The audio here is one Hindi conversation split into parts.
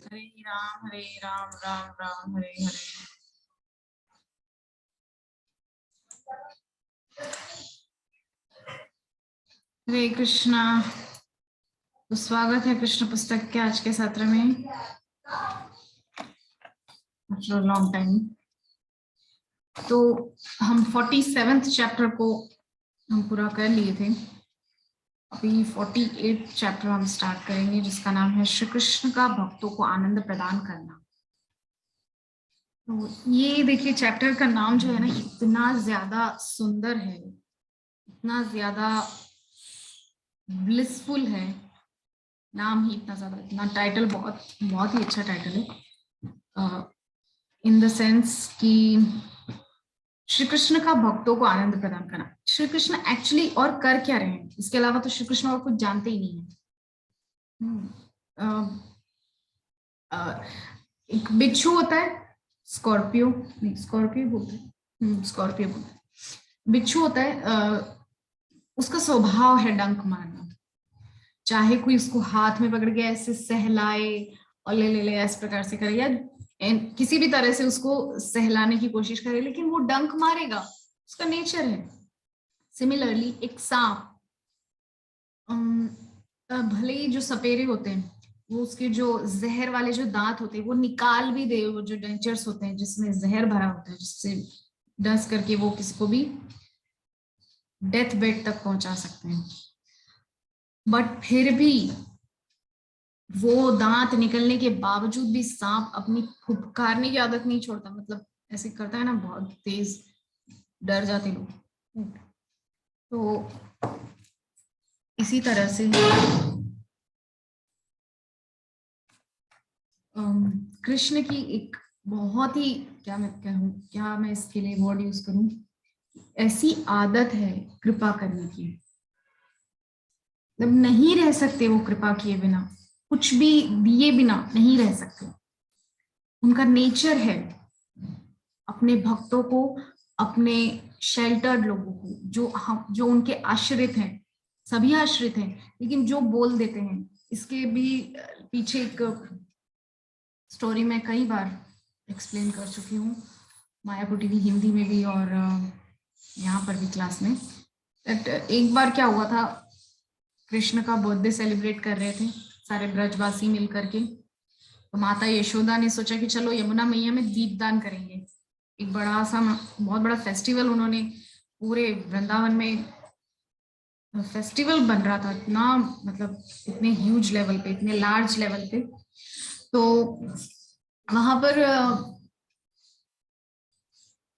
हरे राम राम राम हरे हरे। हरे कृष्णा। तो स्वागत है कृष्ण पुस्तक के आज के सत्र में। आफ्टर लॉन्ग टाइम तो हम 47th चैप्टर को हम पूरा कर लिए थे। अभी 48 चैप्टर हम स्टार्ट करेंगे जिसका नाम है श्री कृष्ण का भक्तों को आनंद प्रदान करना। तो ये देखिए चैप्टर का नाम जो है ना इतना ज्यादा सुंदर है, इतना ज्यादा ब्लिसफुल है, नाम ही इतना ज्यादा, इतना टाइटल बहुत बहुत ही अच्छा टाइटल है। इन द सेंस कि श्री कृष्ण का भक्तों को आनंद प्रदान करना। श्री कृष्ण एक्चुअली और कर क्या रहे हैं, इसके अलावा तो श्री कृष्ण और कुछ जानते ही नहीं है। एक बिच्छू होता है, स्कॉर्पियो नहीं, स्कॉर्पियो बोलते हैं, स्कॉर्पियो बोलते हैं। बिच्छू होता है, उसका स्वभाव है डंक मारना। चाहे कोई उसको हाथ में पकड़ के ऐसे सहलाए और ले ले ले इस प्रकार से करे या किसी भी तरह से उसको सहलाने की कोशिश करे, लेकिन वो डंक मारेगा, उसका नेचर है। सिमिलरली एक सांप, भले ही जो सपेरे होते हैं वो उसके जो जहर वाले जो दांत होते हैं वो निकाल भी दे, वो जो डेंचर्स होते हैं जिसमें जहर भरा होता है जिससे डस करके वो किसी को भी डेथ बेड तक पहुंचा सकते हैं, बट फिर भी वो दांत निकलने के बावजूद भी सांप अपनी फुफकारने की आदत नहीं छोड़ता। मतलब ऐसे करता है ना, बहुत तेज, डर जाते लोग। तो इसी तरह से कृष्ण की एक बहुत ही, क्या मैं कहूँ, क्या मैं इसके लिए वर्ड यूज करूं, ऐसी आदत है कृपा करने की। मतलब नहीं रह सकते वो कृपा किए बिना, कुछ भी दिए बिना नहीं रह सकते। उनका नेचर है अपने भक्तों को, अपने शेल्टर्ड लोगों को, जो उनके आश्रित हैं, सभी आश्रित हैं लेकिन जो बोल देते हैं। इसके भी पीछे एक स्टोरी मैं कई बार एक्सप्लेन कर चुकी हूँ, मायापुर टीवी हिंदी में भी और यहाँ पर भी क्लास में। एक बार क्या हुआ था, कृष्ण का बर्थडे सेलिब्रेट कर रहे थे सारे ब्रजवासी मिल करके। तो माता यशोदा ने सोचा कि चलो यमुना मैया में दीपदान करेंगे। एक बड़ा सा, बहुत बड़ा फेस्टिवल उन्होंने पूरे वृंदावन में फेस्टिवल बन रहा था, इतना मतलब इतने ह्यूज लेवल पे, इतने लार्ज लेवल पे। तो वहां पर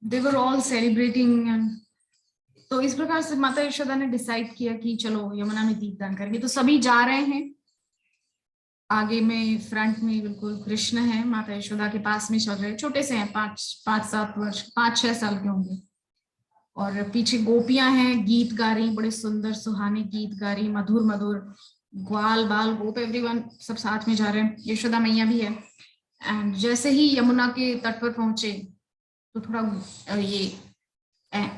दे वर ऑल सेलिब्रेटिंग। तो इस प्रकार से माता यशोदा ने डिसाइड किया कि चलो यमुना में दीपदान करेंगे। तो सभी जा रहे हैं, आगे में फ्रंट में बिल्कुल कृष्ण है, माता यशोदा के पास में चल रहे, छोटे से हैं, 5-7 वर्ष, 5-6 साल के होंगे। और पीछे गोपियां हैं, गीत गा रही, बड़े सुंदर सुहाने गीत गा रही, मधुर मधुर, ग्वाल बाल गोप एवरीवन सब साथ में जा रहे हैं, यशोदा मैया भी है। एंड जैसे ही यमुना के तट पर पहुंचे तो थोड़ा ये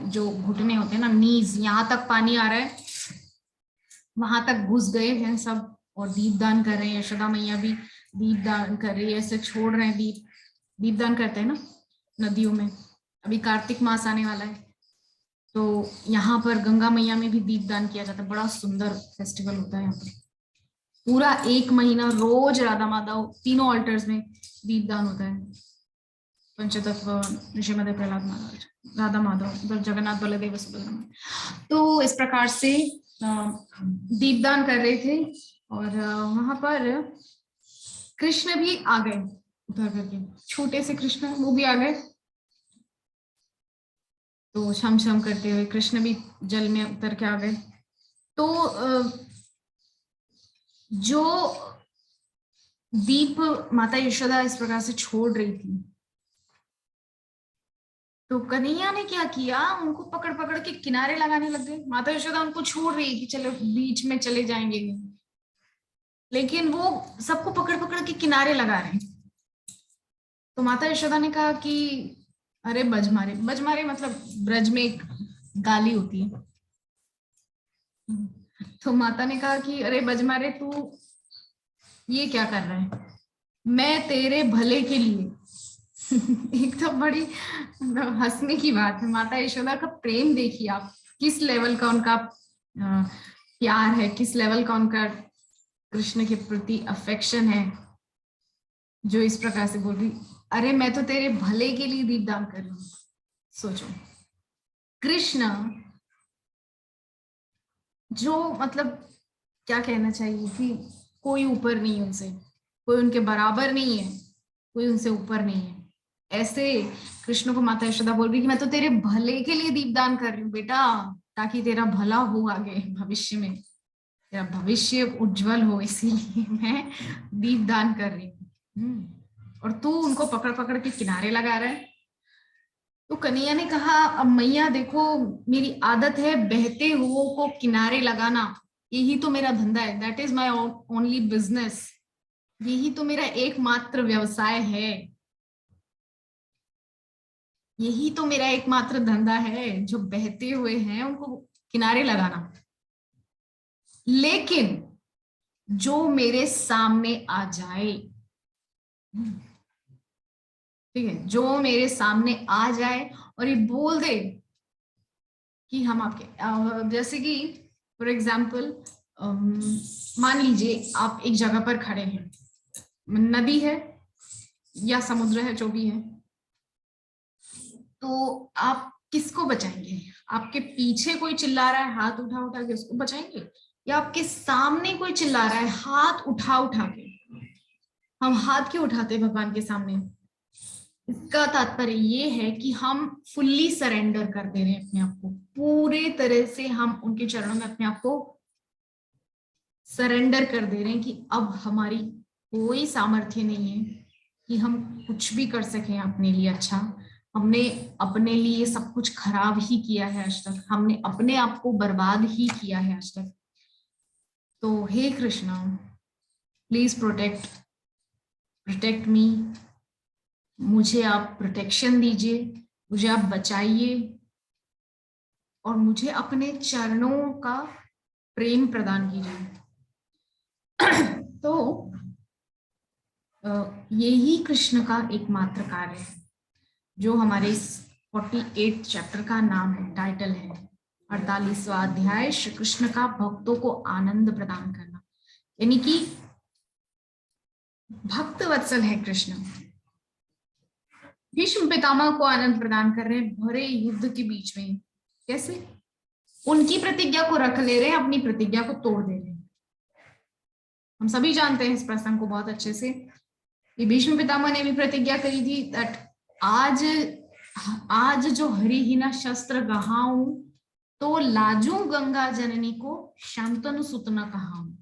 जो घुटने होते हैं ना, नीज, यहाँ तक पानी आ रहा है, वहां तक घुस गए हैं सब और दीपदान कर रहे हैं। यशोदा मैया भी दीपदान कर रही है, ऐसे छोड़ रहे हैं दीप, दीपदान करते हैं ना नदियों में। अभी कार्तिक मास आने वाला है तो यहाँ पर गंगा मैया में भी दीपदान किया जाता है, बड़ा सुंदर फेस्टिवल होता है यहाँ पर। पूरा 1 महीना रोज राधा माधव तीनों ऑल्टर्स में दीपदान होता है। पंचतत्व, ऋषिमद प्रहलाद महाराज, राधा माधव, जगन्नाथ बलदेव सुभद्रा। तो इस प्रकार से दीपदान कर रहे थे और वहां पर कृष्ण भी आ गए उतर करके, छोटे से कृष्ण वो भी आ गए। तो छम छम करते हुए कृष्ण भी जल में उतर के आ गए। तो जो दीप माता यशोदा इस प्रकार से छोड़ रही थी, तो कन्हैया ने क्या किया, उनको पकड़ पकड़ के किनारे लगाने लग गए। माता यशोदा उनको छोड़ रही कि चलो बीच में चले जाएंगे, लेकिन वो सबको पकड़ पकड़ के किनारे लगा रहे। तो माता यशोदा ने कहा कि अरे बजमारे, बजमारे मतलब ब्रज में एक गाली होती है। तो माता ने कहा कि अरे बजमारे, तू ये क्या कर रहा है, मैं तेरे भले के लिए एक तो बड़ी मतलब हंसने की बात है। माता यशोदा का प्रेम देखिए आप, किस लेवल का उनका प्यार है, किस लेवल का उनका कृष्ण के प्रति अफेक्शन है, जो इस प्रकार से बोल रही, अरे मैं तो तेरे भले के लिए दीपदान कर रही हूँ। सोचो, कृष्ण जो मतलब क्या कहना चाहिए कि कोई ऊपर नहीं उनसे, कोई उनके बराबर नहीं है, कोई उनसे ऊपर नहीं है। ऐसे कृष्ण को माता यशोदा बोल रही कि मैं तो तेरे भले के लिए दीपदान कर रही हूँ बेटा, ताकि तेरा भला हो आगे भविष्य में, तेरा भविष्य उज्जवल हो, इसीलिए मैं दीपदान कर रही हूँ। और तू उनको पकड़ पकड़ के किनारे लगा रहा है। तो कन्हैया ने कहा, अब मैया देखो, मेरी आदत है बहते हुओं को किनारे लगाना, यही तो मेरा धंधा है, that is my only business, यही तो मेरा एकमात्र व्यवसाय है, यही तो मेरा एकमात्र धंधा है, जो बहते हुए हैं उनको किनारे लगाना। लेकिन जो मेरे सामने आ जाए, ठीक है, जो मेरे सामने आ जाए और ये बोल दे कि हम आपके, जैसे कि फॉर एग्जाम्पल मान लीजिए आप एक जगह पर खड़े हैं, नदी है या समुद्र है, जो भी है, तो आप किसको बचाएंगे? आपके पीछे कोई चिल्ला रहा है, हाथ उठा उठा के उसको बचाएंगे, या आपके सामने कोई चिल्ला रहा है, हाथ उठा उठा के? हम हाथ क्यों उठाते हैं भगवान के सामने? इसका तात्पर्य ये है कि हम फुल्ली सरेंडर कर दे रहे हैं अपने आप को, पूरे तरह से हम उनके चरणों में अपने आप को सरेंडर कर दे रहे हैं कि अब हमारी कोई सामर्थ्य नहीं है कि हम कुछ भी कर सकें अपने लिए अच्छा। हमने अपने लिए सब कुछ खराब ही किया है आज तक, हमने अपने आप को बर्बाद ही किया है आज तक। तो हे Krishna, please protect protect me, मुझे आप प्रोटेक्शन दीजिए, मुझे आप बचाइए, और मुझे अपने चरणों का प्रेम प्रदान कीजिए। तो यही कृष्ण का एकमात्र कार्य है, जो हमारे इस 48 चैप्टर का नाम है, टाइटल है, 48वां अध्याय, श्री कृष्ण का भक्तों को आनंद प्रदान करना। यानी कि भक्त वत्सल है कृष्ण, भीष्म पितामह को आनंद प्रदान कर रहे हैं भरे युद्ध के बीच में। कैसे? उनकी प्रतिज्ञा को रख ले रहे हैं, अपनी प्रतिज्ञा को तोड़ दे रहे हैं। हम सभी जानते हैं इस प्रसंग को बहुत अच्छे से, कि भीष्म पितामह ने भी प्रतिज्ञा करी थी दैट आज आज जो हरिहीना शस्त्र गहाऊं, तो लाजू गंगा जननी को शांतनु सुत न कहाऊं।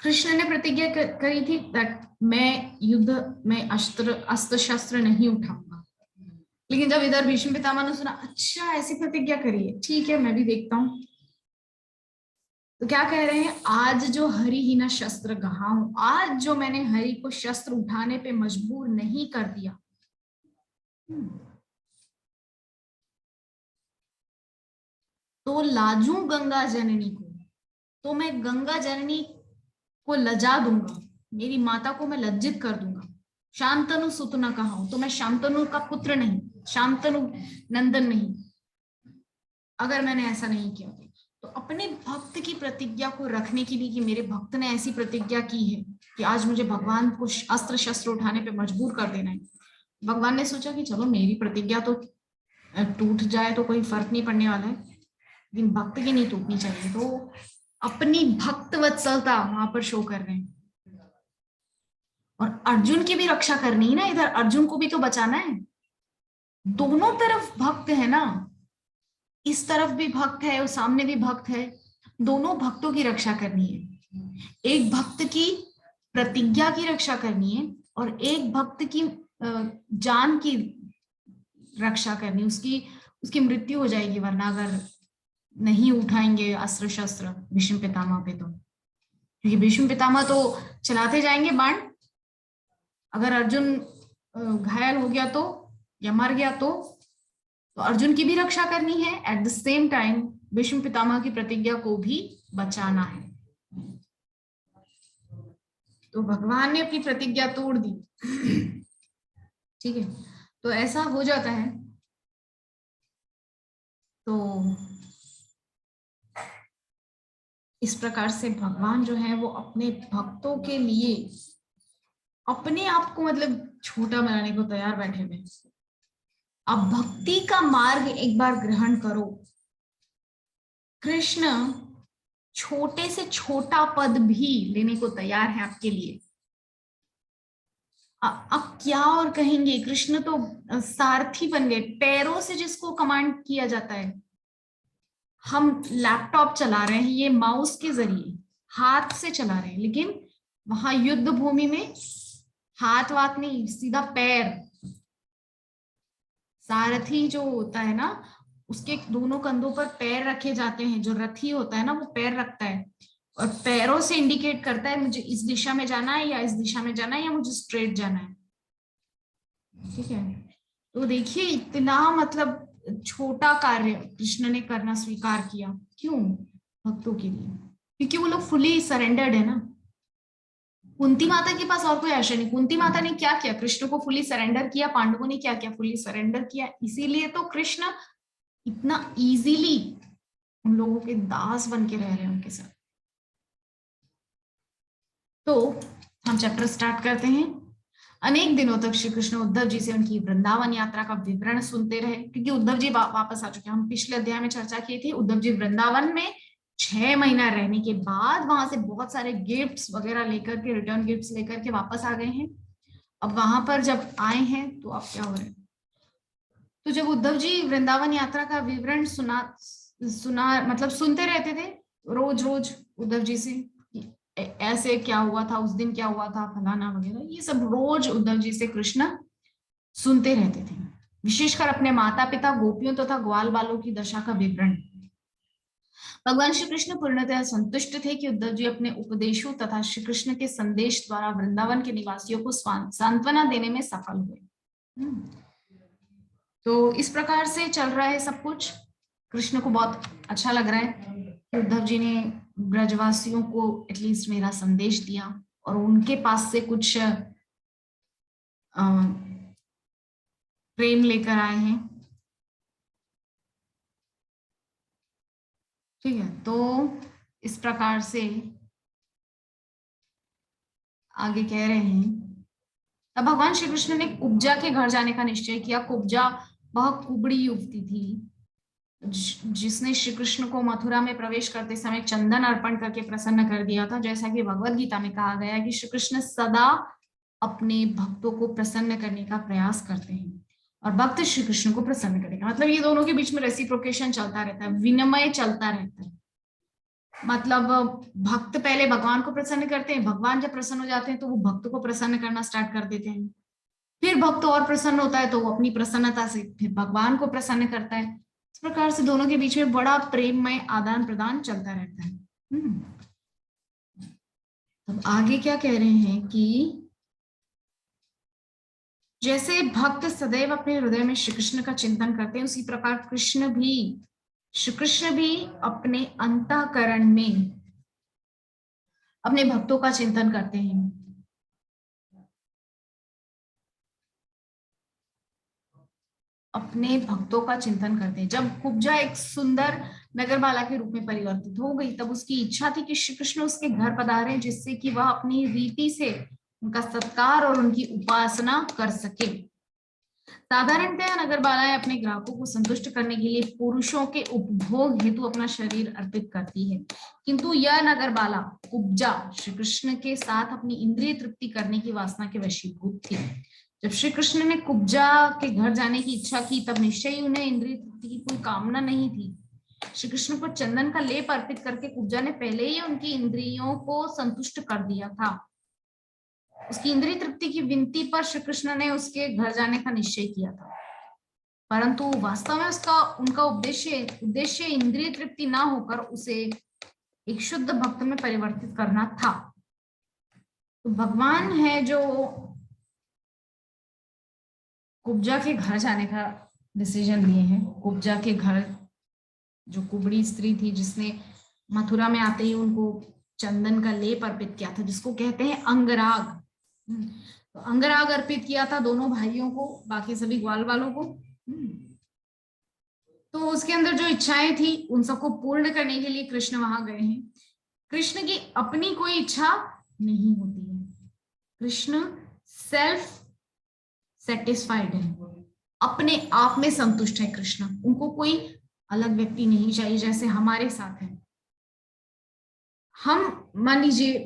कृष्ण ने प्रतिज्ञा करी थी दैट मैं युद्ध में अस्त्र शस्त्र नहीं उठाऊंगा। लेकिन जब इधर भीष्म पितामह ने सुना, अच्छा ऐसी प्रतिज्ञा करी है, ठीक है मैं भी देखता हूं, तो क्या कह रहे हैं, आज जो हरिहीना शस्त्र गहाऊं, आज जो मैंने हरि को शस्त्र उठाने पे मजबूर नहीं कर दिया, तो लाजू गंगा जननी को, तो मैं गंगा जननी को लजा दूंगा, मेरी माता को मैं लज्जित कर दूंगा। शांतनु सुत न कहाऊं, तो मैं शांतनु का पुत्र नहीं, शांतनु नंदन नहीं, अगर मैंने ऐसा नहीं किया। तो अपने भक्त की प्रतिज्ञा को रखने के लिए, कि मेरे भक्त ने ऐसी प्रतिज्ञा की है कि आज मुझे भगवान को अस्त्र शस्त्र उठाने पे मजबूर कर देना है, भगवान ने सोचा कि चलो मेरी प्रतिज्ञा तो टूट जाए तो कोई फर्क नहीं पड़ने वाला है, लेकिन भक्त की नहीं टूटनी चाहिए। तो अपनी भक्त वत्सलता वहां पर शो कर रहे हैं, और अर्जुन की भी रक्षा करनी है ना, इधर अर्जुन को भी तो बचाना है। दोनों तरफ भक्त है ना, इस तरफ भी भक्त है और सामने भी भक्त है, दोनों भक्तों की रक्षा करनी है। एक भक्त की प्रतिज्ञा की रक्षा करनी है, और एक भक्त की जान की रक्षा करनी, उसकी उसकी मृत्यु हो जाएगी वरना, अगर नहीं उठाएंगे अस्त्र शस्त्र भीष्म पितामह पे। तो क्योंकि भीष्म पितामह तो चलाते जाएंगे बाण, अगर अर्जुन घायल हो गया तो, या मर गया तो अर्जुन की भी रक्षा करनी है, at the same time Bhishma Pitamah की प्रतिज्ञा को भी बचाना है। तो भगवान ने अपनी प्रतिज्ञा तोड़ दी। ठीक है, तो ऐसा हो जाता है। तो इस प्रकार से भगवान जो है वो अपने भक्तों के लिए अपने आप को मतलब छोटा बनाने को तैयार बैठे हुए। अब भक्ति का मार्ग एक बार ग्रहण करो, कृष्ण छोटे से छोटा पद भी लेने को तैयार है आपके लिए। अब क्या और कहेंगे, कृष्ण तो सारथी बन गए, पैरों से जिसको कमांड किया जाता है। हम लैपटॉप चला रहे हैं ये माउस के जरिए, हाथ से चला रहे हैं, लेकिन वहां युद्ध भूमि में हाथ वाथ नहीं, सीधा पैर। सारथी जो होता है ना, उसके दोनों कंधों पर पैर रखे जाते हैं। जो रथी होता है ना, वो पैर रखता है और पैरों से इंडिकेट करता है मुझे इस दिशा में जाना है या इस दिशा में जाना है या मुझे स्ट्रेट जाना है। ठीक है, तो देखिए इतना मतलब छोटा कार्य कृष्ण ने करना स्वीकार किया। क्यों? भक्तों के लिए, क्योंकि वो लोग फुली सरेंडर्ड है ना। कुंती माता के पास और कोई आशा नहीं। कुंती माता ने क्या किया? कृष्ण को फुली सरेंडर किया। पांडवों ने क्या किया? फुली सरेंडर किया। इसीलिए तो कृष्ण इतना इजीली उन लोगों के दास बन के रह रहे हैं उनके साथ। तो हम चैप्टर स्टार्ट करते हैं। अनेक दिनों तक श्री कृष्ण उद्धव जी से उनकी वृंदावन यात्रा का विवरण सुनते रहे, क्योंकि उद्धव जी वापस आ चुके हैं। हम पिछले अध्याय में चर्चा की थी, उद्धव जी वृंदावन में 6 महीना रहने के बाद वहां से बहुत सारे गिफ्ट्स वगैरह लेकर के, रिटर्न गिफ्ट्स लेकर के वापस आ गए हैं। अब वहां पर जब आए हैं तो अब क्या हो रहा है? तो जब उद्धव जी वृंदावन यात्रा का विवरण सुना सुना मतलब सुनते रहते थे रोज रोज उद्धव जी से, ऐसे क्या हुआ था उस दिन, क्या हुआ था फलाना वगैरह, ये सब रोज उद्धव जी से कृष्ण सुनते रहते थे। विशेषकर अपने माता पिता, गोपियों तथा ग्वाल बालों की दशा का विवरण। भगवान श्री कृष्ण पूर्णतः संतुष्ट थे कि उद्धव जी अपने उपदेशों तथा श्री कृष्ण के संदेश द्वारा वृंदावन के निवासियों को सांत्वना देने में सफल हुए। तो इस प्रकार से चल रहा है सब कुछ। कृष्ण को बहुत अच्छा लग रहा है कि उद्धव जी ने ब्रजवासियों को एटलीस्ट मेरा संदेश दिया और उनके पास से कुछ प्रेम लेकर आए हैं। ठीक है, तो इस प्रकार से आगे कह रहे हैं, तब भगवान श्री कृष्ण ने कुब्जा के घर जाने का निश्चय किया। कुब्जा वह कुबड़ी युवती थी जिसने श्री कृष्ण को मथुरा में प्रवेश करते समय चंदन अर्पण करके प्रसन्न कर दिया था। जैसा कि भगवद गीता में कहा गया है कि श्री कृष्ण सदा अपने भक्तों को प्रसन्न करने का प्रयास करते हैं और भक्त श्री कृष्ण को प्रसन्न करेगा। मतलब ये दोनों के बीच में रेसिप्रोकेशन चलता रहता है, विनिमय चलता रहता है। मतलब भक्त पहले भगवान को प्रसन्न करते हैं, भगवान जब प्रसन्न हो जाते हैं तो वो भक्त को प्रसन्न करना स्टार्ट कर देते हैं। फिर भक्त और प्रसन्न होता है तो वो अपनी प्रसन्नता से फिर भगवान को प्रसन्न करता है। इस प्रकार से दोनों के बीच में बड़ा प्रेममय आदान प्रदान चलता रहता है। अब आगे क्या कह रहे हैं कि जैसे भक्त सदैव अपने हृदय में श्री कृष्ण का चिंतन करते हैं, उसी प्रकार श्री कृष्ण भी अपने अंतःकरण में अपने भक्तों का चिंतन करते हैं। अपने भक्तों का चिंतन करते हैं। जब कुब्जा एक सुंदर नगरबाला के रूप में परिवर्तित हो गई, तब उसकी इच्छा थी कि श्री कृष्ण उसके घर पधारे, जिससे कि वह अपनी रीति से उनका सत्कार और उनकी उपासना कर सके। साधारणतः नगरबालाएं अपने ग्राहकों को संतुष्ट करने के लिए पुरुषों के उपभोग हेतु अपना शरीर अर्पित करती है, किंतु यह नगरबाला कुब्जा श्री कृष्ण के साथ अपनी इंद्रिय तृप्ति करने की वासना के वशीभूत थी। जब श्री कृष्ण ने कुब्जा के घर जाने की इच्छा की, तब निश्चय ही उन्हें इंद्रिय तृप्ति की कोई कामना नहीं थी। श्री कृष्ण को चंदन का लेप अर्पित करके कुब्जा ने पहले ही उनकी इंद्रियों को संतुष्ट कर दिया था। उसकी इंद्रिय तृप्ति की विनती पर श्री कृष्ण ने उसके घर जाने का निश्चय किया था, परंतु वास्तव में उनका उद्देश्य इंद्रिय तृप्ति ना होकर उसे एक शुद्ध भक्त में परिवर्तित करना था। तो भगवान है जो कुब्जा के घर जाने का डिसीजन लिए हैं। कुब्जा के घर जो कुबड़ी स्त्री थी जिसने मथुरा में आते ही उनको चंदन का लेप अर्पित किया था, जिसको कहते हैं अंगराग। तो अंगराग अर्पित किया था दोनों भाइयों को, बाकी सभी ग्वाल वालों को। तो उसके अंदर जो इच्छाएं थी उन सबको पूर्ण करने के लिए कृष्ण वहां गए हैं। कृष्ण की अपनी कोई इच्छा नहीं होती है, कृष्ण सेल्फ सेटिस्फाइड है, अपने आप में संतुष्ट है कृष्ण। उनको कोई अलग व्यक्ति नहीं चाहिए जैसे हमारे साथ है। हम मान लीजिए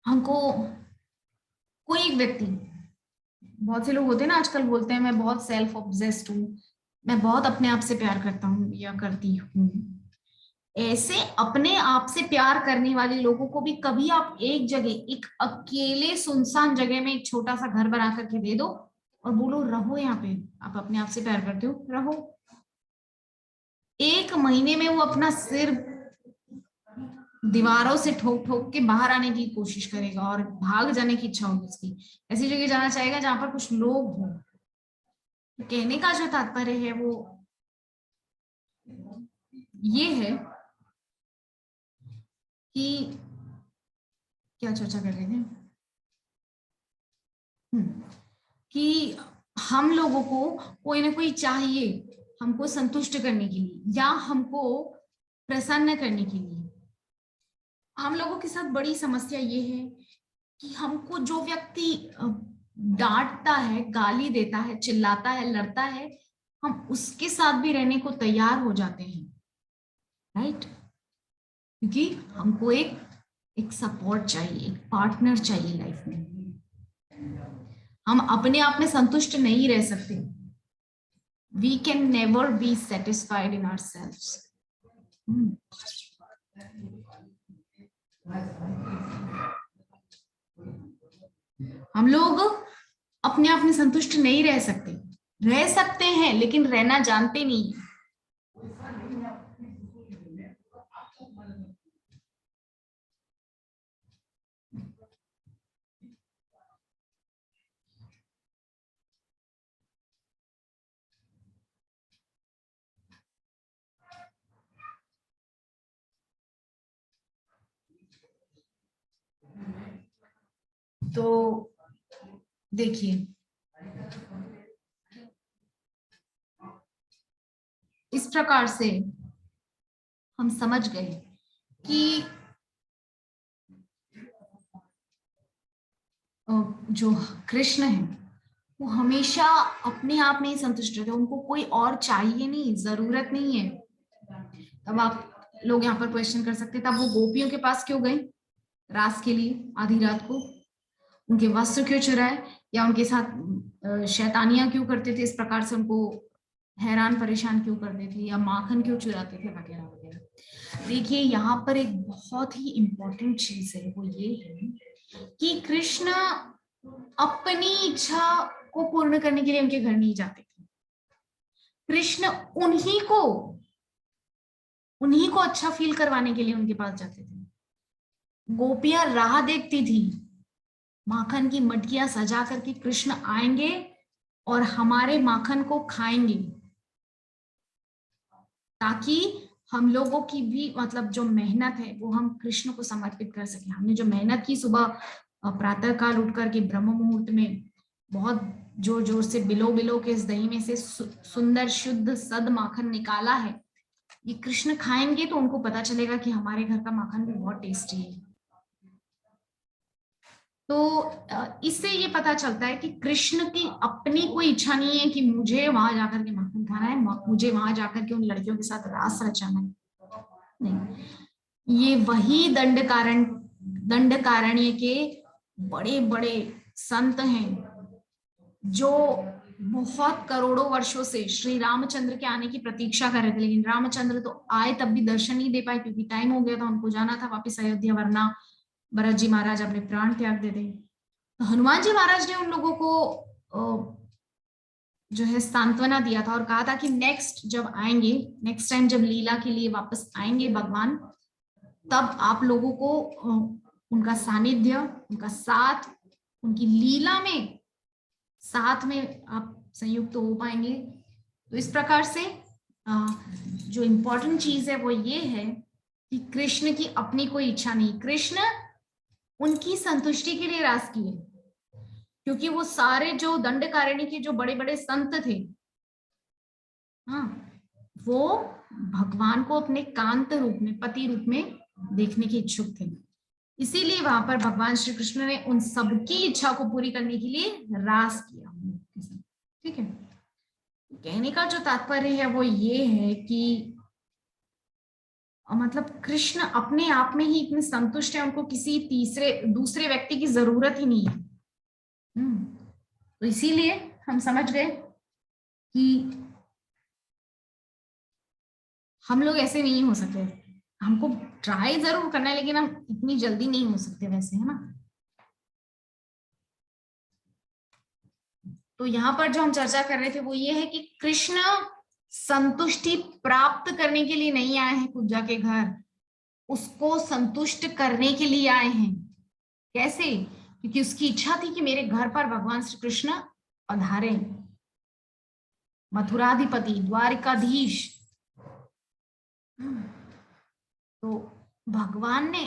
हमको कोई एक व्यक्ति, बहुत से लोग होते हैं ना आजकल बोलते हैं मैं बहुत सेल्फ ऑब्सेस्ड हूँ, मैं बहुत अपने आप से प्यार करता हूँ या करती हूँ। ऐसे अपने आप से प्यार करने वाले लोगों को भी कभी आप एक जगह, एक अकेले सुनसान जगह में एक छोटा सा घर बना करके दे दो और बोलो रहो यहाँ पे, आप अपने आप से प्यार करते हो रहो। 1 महीने में वो अपना सिर दीवारों से ठोक ठोक के बाहर आने की कोशिश करेगा और भाग जाने की इच्छा होगी उसकी, ऐसी जगह जाना चाहेगा जहां पर कुछ लोग हो। कहने का जो तात्पर्य है वो ये है कि क्या चर्चा कर रहे थे, कि हम लोगों को कोई ना कोई चाहिए हमको संतुष्ट करने के लिए या हमको प्रसन्न करने के लिए। हम लोगों के साथ बड़ी समस्या ये है कि हमको जो व्यक्ति डांटता है, गाली देता है, चिल्लाता है, लड़ता है, हम उसके साथ भी रहने को तैयार हो जाते हैं, राइट? क्योंकि हमको एक सपोर्ट चाहिए, एक पार्टनर चाहिए लाइफ में। हम अपने आप में संतुष्ट नहीं रह सकते। We can never be satisfied in ourselves. हम लोग अपने आप में संतुष्ट नहीं रह सकते हैं लेकिन रहना जानते नहीं। तो देखिए, इस प्रकार से हम समझ गए कि जो कृष्ण है वो हमेशा अपने आप में ही संतुष्ट रहते हैं, उनको कोई और चाहिए नहीं, जरूरत नहीं है। तब आप लोग यहाँ पर क्वेश्चन कर सकते तब वो गोपियों के पास क्यों गए रास के लिए आधी रात को, उनके वस्त्र क्यों चुराए या उनके साथ शैतानियां क्यों करते थे, इस प्रकार से उनको हैरान परेशान क्यों करते थे या माखन क्यों चुराते थे वगैरह वगैरह। देखिए यहाँ पर एक बहुत ही इंपॉर्टेंट चीज है, वो ये है कि कृष्ण अपनी इच्छा को पूर्ण करने के लिए उनके घर नहीं जाते थे। कृष्ण उन्हीं को अच्छा फील करवाने के लिए उनके पास जाते थे। गोपियां राह देखती थी, माखन की मटकियां सजा करके कृष्ण आएंगे और हमारे माखन को खाएंगे, ताकि हम लोगों की भी मतलब जो मेहनत है वो हम कृष्ण को समर्पित कर सके। हमने जो मेहनत की, सुबह प्रातः काल उठ करके ब्रह्म मुहूर्त में बहुत जोर जोर से बिलो बिलो के इस दही में से सुंदर शुद्ध सद माखन निकाला है, ये कृष्ण खाएंगे तो उनको पता चलेगा कि हमारे घर का माखन भी बहुत टेस्टी है। तो इससे ये पता चलता है कि कृष्ण की अपनी कोई इच्छा नहीं है कि मुझे वहां जाकर के माखन खाना है, मुझे वहां जाकर के उन लड़कियों के साथ रास रचाना है, नहीं। ये वही दंडकारण्य के बड़े बड़े संत हैं जो बहुत करोड़ों वर्षों से श्री रामचंद्र के आने की प्रतीक्षा कर रहे थे, लेकिन रामचंद्र तो आए तब भी दर्शन नहीं दे पाए क्योंकि टाइम हो गया था, उनको जाना था वापिस अयोध्या, वरना भरत जी महाराज अपने प्राण त्याग देते। तो हनुमान जी महाराज ने उन लोगों को जो है सांत्वना दिया था और कहा था कि नेक्स्ट टाइम जब लीला के लिए वापस आएंगे भगवान, तब आप लोगों को उनका सानिध्य, उनका साथ, उनकी लीला में साथ में आप संयुक्त हो पाएंगे। तो इस प्रकार से जो इम्पोर्टेंट चीज है वो ये है कि कृष्ण की अपनी कोई इच्छा नहीं, कृष्ण उनकी संतुष्टि के लिए रास किए, क्योंकि वो सारे जो दंडकारण्य के जो बड़े बड़े संत थे, हाँ, वो भगवान को अपने कांत रूप में, पति रूप में देखने के इच्छुक थे। इसीलिए वहां पर भगवान श्री कृष्ण ने उन सबकी इच्छा को पूरी करने के लिए रास किया। ठीक है, कहने का जो तात्पर्य है वो ये है कि मतलब कृष्ण अपने आप में ही इतने संतुष्ट है, उनको किसी दूसरे व्यक्ति की जरूरत ही नहीं है। तो इसीलिए हम समझ गए कि हम लोग ऐसे नहीं हो सकते, हमको ट्राई जरूर करना है, लेकिन हम इतनी जल्दी नहीं हो सकते वैसे, है ना। तो यहाँ पर जो हम चर्चा कर रहे थे वो ये है कि कृष्ण संतुष्टि प्राप्त करने के लिए नहीं आए हैं कुब्जा के घर, उसको संतुष्ट करने के लिए आए हैं। कैसे? क्योंकि उसकी इच्छा थी कि मेरे घर पर भगवान श्री कृष्ण पधारे, मथुराधिपति, द्वारिकाधीश। तो भगवान ने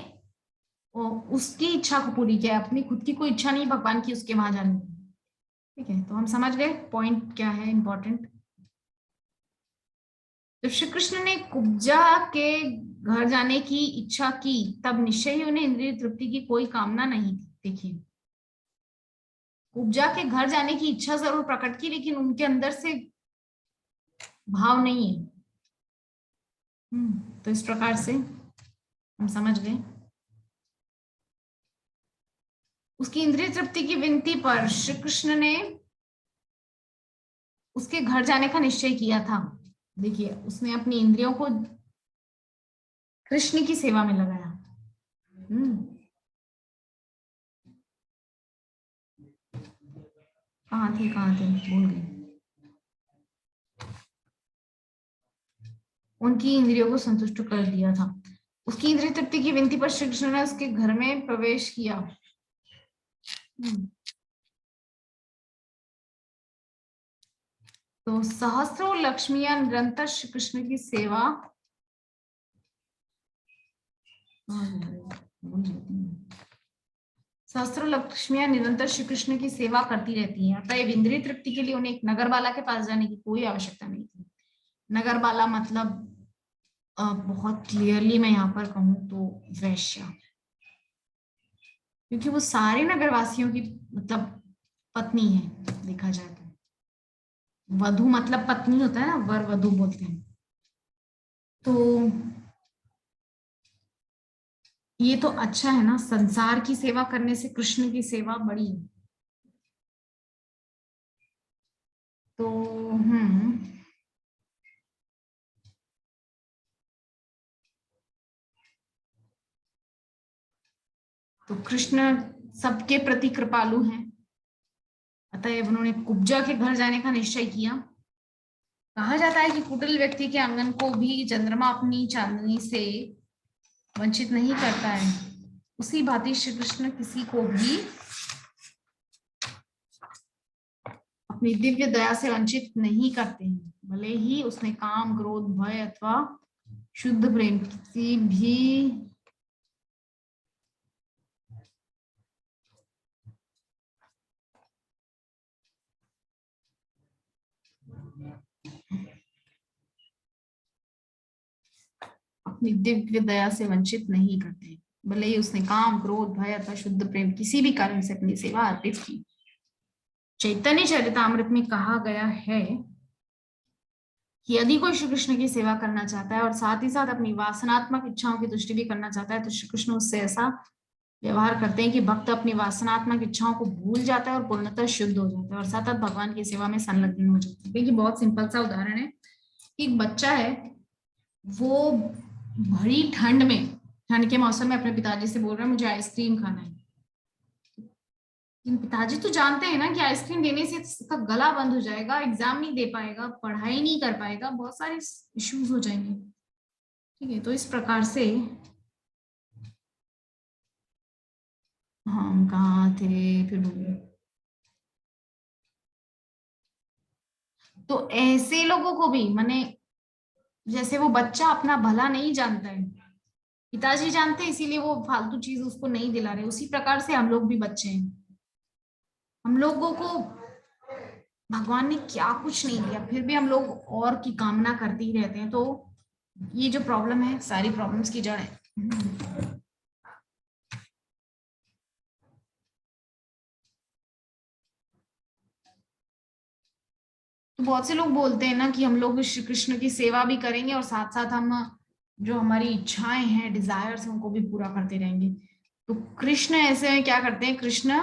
उसकी इच्छा को पूरी किया, अपनी खुद की कोई इच्छा नहीं भगवान की उसके वहां जाने की। ठीक है, तो हम समझ गए पॉइंट क्या है इंपॉर्टेंट। जब श्री कृष्ण ने कुब्जा के घर जाने की इच्छा की, तब निश्चय ही उन्हें इंद्रिय तृप्ति की कोई कामना नहीं थी। देखिए, कुब्जा के घर जाने की इच्छा जरूर प्रकट की, लेकिन उनके अंदर से भाव नहीं है। तो इस प्रकार से हम समझ गए। उसकी इंद्रिय तृप्ति की विनती पर श्री कृष्ण ने उसके घर जाने का निश्चय किया था। देखिए, उसने अपनी इंद्रियों को कृष्ण की सेवा में लगाया। कहाँ थे भूल गए। उनकी इंद्रियों को संतुष्ट कर दिया था। उसकी इंद्रिय तृप्ति की विनती पर श्री कृष्ण ने उसके घर में प्रवेश किया। तो सहस्रों लक्ष्मियां निरंतर श्री कृष्ण की सेवा सहस्रों लक्ष्मियां निरंतर श्री कृष्ण की सेवा करती रहती हैं। अतः इंद्रिय तृप्ति के लिए उन्हें एक नगरवाला के पास जाने की कोई आवश्यकता नहीं थी। नगरवाला मतलब बहुत क्लियरली मैं यहाँ पर कहूँ तो वैश्या, क्योंकि वो सारे नगरवासियों की मतलब पत्नी है देखा जाए तो। वधु मतलब पत्नी होता है ना, वर वधु बोलते हैं। तो ये तो अच्छा है ना, संसार की सेवा करने से कृष्ण की सेवा बड़ी है। तो तो कृष्ण सबके प्रति कृपालु हैं, अतएव उन्होंने कुब्जा के घर जाने का निश्चय किया। कहा जाता है कि कुटिल व्यक्ति के आंगन को भी चंद्रमा अपनी चांदनी से वंचित नहीं करता है, उसी भांति श्री कृष्ण किसी को भी अपनी दिव्य दया से वंचित नहीं करते हैं, भले ही उसने काम, क्रोध, भय अथवा शुद्ध प्रेम किसी भी अपनी दिव्य दया से वंचित नहीं करते, भले ही उसने काम, क्रोध, भय अथवा शुद्ध प्रेम किसी भी कारण से अपनी सेवा अर्पित की। चैतन्य चरितामृत में कहा गया है कि यदि कोई श्री कृष्ण की सेवा करना चाहता है और साथ ही साथ अपनी वासनात्मक इच्छाओं की तुष्टि भी करना चाहता है, तो श्री कृष्ण उससे ऐसा व्यवहार करते हैं कि भक्त अपनी वासनात्मक इच्छाओं को भूल जाता है और पूर्णतः शुद्ध हो जाता है और सतत भगवान की सेवा में संलग्न हो जाता है। देखिए, बहुत सिंपल सा उदाहरण है कि एक बच्चा है, वो बड़ी ठंड के मौसम में अपने पिताजी से बोल रहा है मुझे आइसक्रीम खाना है। पिताजी तो जानते हैं ना कि आइसक्रीम देने से इसका गला बंद हो जाएगा, एग्जाम नहीं दे पाएगा, पढ़ाई नहीं कर पाएगा, बहुत सारे इश्यूज हो जाएंगे। ठीक है, तो इस प्रकार से हम कहाँ थे फिर बोलिए। तो ऐसे लोगों को भी माने जैसे वो बच्चा अपना भला नहीं जानता है, पिताजी जानते हैं, इसीलिए वो फालतू चीज उसको नहीं दिला रहे, उसी प्रकार से हम लोग भी बच्चे हैं। हम लोगों को भगवान ने क्या कुछ नहीं दिया, फिर भी हम लोग और की कामना करते ही रहते हैं। तो ये जो प्रॉब्लम है, सारी प्रॉब्लम्स की जड़ है। तो बहुत से लोग बोलते हैं ना कि हम लोग श्री कृष्ण की सेवा भी करेंगे और साथ साथ हम जो हमारी इच्छाएं हैं, डिजायर्स हैं, उनको भी पूरा करते रहेंगे। तो कृष्ण ऐसे में क्या करते हैं, कृष्ण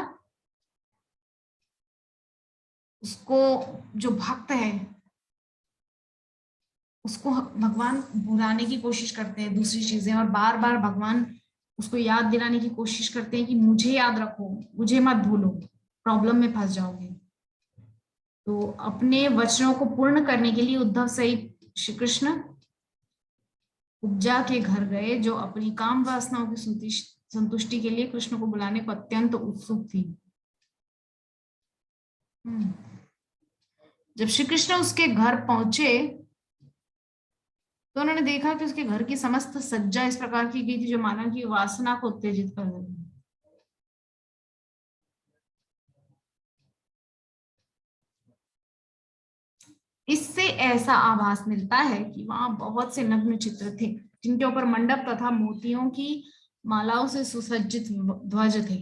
उसको, जो भक्त है उसको भगवान भुलाने की कोशिश करते हैं दूसरी चीजें, और बार बार भगवान उसको याद दिलाने की कोशिश करते हैं कि मुझे याद रखो, मुझे मत भूलो, प्रॉब्लम में फंस जाओगे। तो अपने वचनों को पूर्ण करने के लिए उद्धव सहित श्री कृष्ण उपजा के घर गए, जो अपनी काम वासनाओं की संतुष्टि के लिए कृष्ण को बुलाने को अत्यंत उत्सुक थी। जब श्री कृष्ण उसके घर पहुंचे तो उन्होंने देखा कि उसके घर की समस्त सज्जा इस प्रकार की गई थी जो मानव की वासना को उत्तेजित कर रही। इससे ऐसा आभास मिलता है कि वहां बहुत से नग्न चित्र थे जिनके ऊपर मंडप तथा मोतियों की मालाओं से सुसज्जित ध्वज थे।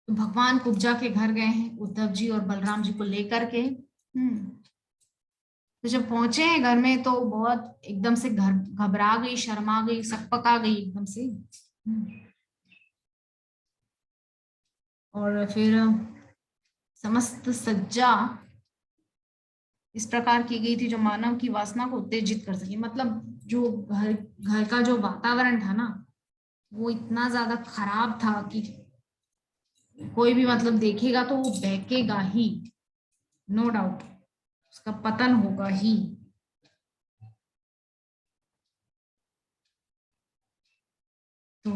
तो भगवान कुब्जा के घर गए हैं उद्धव जी और बलराम जी को लेकर के। तो जब पहुंचे हैं घर में तो बहुत एकदम से घर घबरा गई, शर्मा गई, सकपका गई एकदम से। और फिर समस्त सज्जा इस प्रकार की गई थी जो मानव की वासना को उत्तेजित कर सके। मतलब जो घर घर का जो वातावरण था ना, वो इतना ज्यादा खराब था कि कोई भी मतलब देखेगा तो वो बहकेगा ही, नो डाउट उसका पतन होगा ही। तो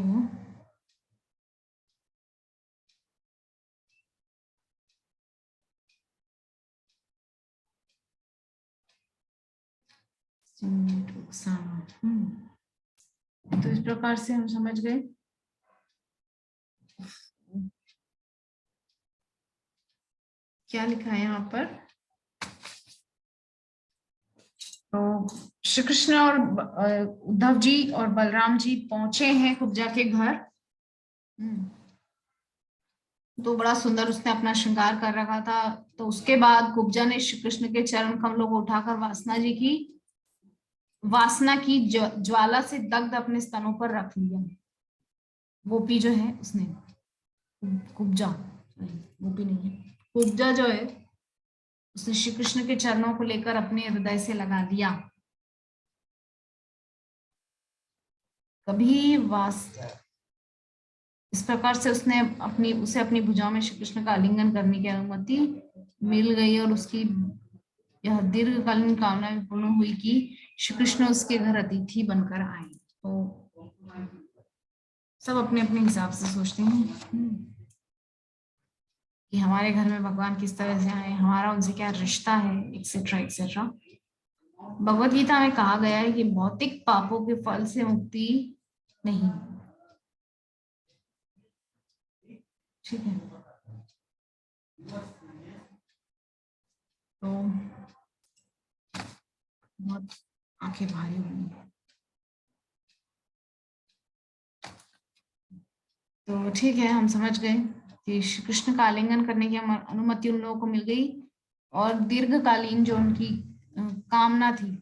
तो इस प्रकार से हम समझ गए। क्या लिखा है यहाँ पर, तो श्री कृष्ण और उद्धव जी और बलराम जी पहुंचे हैं कुब्जा के घर। तो बड़ा सुंदर उसने अपना श्रृंगार कर रखा था। तो उसके बाद कुब्जा ने श्री कृष्ण के चरण कमलों को उठाकर वासना की ज्वाला से दग्ध अपने स्तनों पर रख लिया। गोपी जो है उसने, कुब्जा, गोपी नहीं है, कुब्जा जो है उसने श्री कृष्ण के चरणों को लेकर अपने हृदय से लगा दिया। कभी इस प्रकार से उसे अपनी भुजाओं में श्री कृष्ण का आलिंगन करने की अनुमति मिल गई और उसकी यह दीर्घकालीन कामना भी पूर्ण हुई कि श्री कृष्ण उसके घर अतिथि बनकर आए। तो सब अपने अपने हिसाब से सोचते हैं कि हमारे घर में भगवान किस तरह से आए, हमारा उनसे क्या रिश्ता है, एक्सेट्रा एक्सेट्रा। भगवत गीता में कहा गया है कि भौतिक पापों के फल से मुक्ति नहीं। ठीक है, तो बहुत आंखें भारी हुई। तो ठीक है, हम समझ गए कि श्री कृष्ण का आलिंगन करने की अनुमति उन लोगों को मिल गई और दीर्घकालीन जो उनकी कामना थी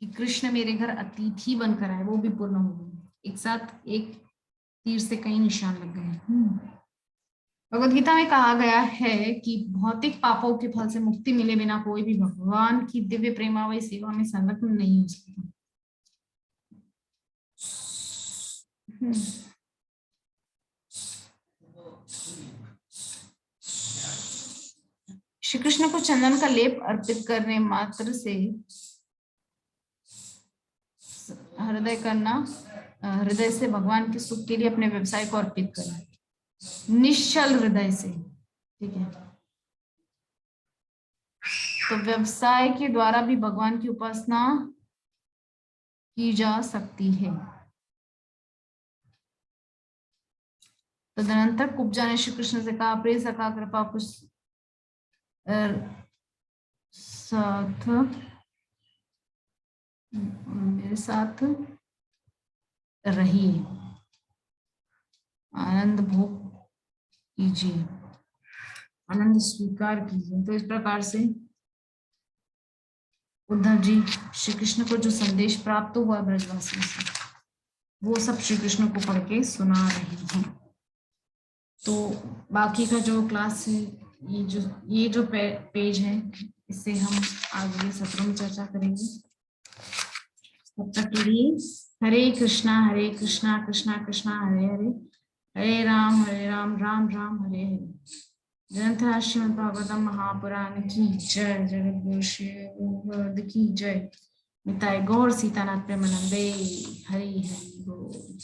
कि कृष्ण मेरे घर अतिथि बनकर आए, वो भी पूर्ण हो गई। एक साथ एक तीर से कई निशान लग गए। भगवद गीता में कहा गया है कि भौतिक पापों के फल से मुक्ति मिले बिना कोई भी भगवान की दिव्य प्रेमावय सेवा में संलग्न नहीं हो सकता। श्री कृष्ण को चंदन का लेप अर्पित करने मात्र से हृदय से भगवान के सुख के लिए अपने व्यवसाय को अर्पित करें, निश्चल हृदय से। ठीक है, तो व्यवसाय के द्वारा भी भगवान की उपासना की जा सकती है। तदनंतर कुब्जा ने श्री कृष्ण से कहा, प्रिय सखा, कृपा कुछ साथ मेरे साथ रहिए, आनंद भोग कीजिए, आनंद स्वीकार कीजिए। तो इस प्रकार से उद्धव जी श्री कृष्ण को जो संदेश प्राप्त हुआ ब्रजवासियों से, वो सब श्री कृष्ण को पढ़ के सुना रहे हैं। तो बाकी का जो क्लास है, ये जो पेज है, इससे हम आगे सत्र में चर्चा करेंगे। तब तक के लिए हरे कृष्णा कृष्णा कृष्णा हरे हरे, हरे राम राम राम हरे हरे। ग्रंथ श्रीमद् भागवतम महापुराण की जय, जगत गुरु श्री गोविंद की जय। निताय गौर सीतानाथ प्रेमानंदे, हरि हरि बोल।